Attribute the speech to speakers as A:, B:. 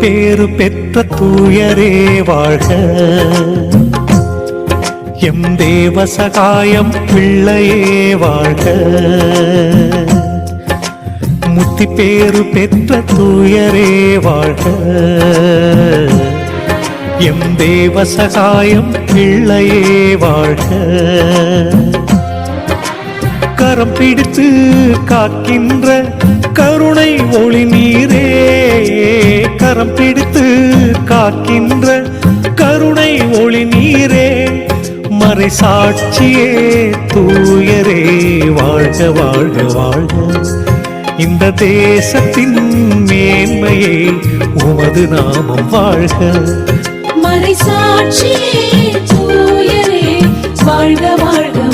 A: பேறு பெற்ற தூயரே வாழ்க. எம் தேவ சகாயம் பிள்ளையே வாழ்க. முத்தி பேறு பெற்ற தூயரே வாழ்க. எம் தேவ சகாயம் பிள்ளையே வாழ்க. கரம் பிடித்து காக்கின்ற கருணை ஒளி நீரே. கரம் பிடித்து காக்கின்ற கருணை ஒளி நீரே. மறை சாட்சியே தூயரே வாழ்க வாழ்க வாழ்க. இந்த தேசத்தின் மேன்மையே உமது நாமம் வாழ்க.
B: மறை சாட்சியே தூயரே வாழ்க வாழ்க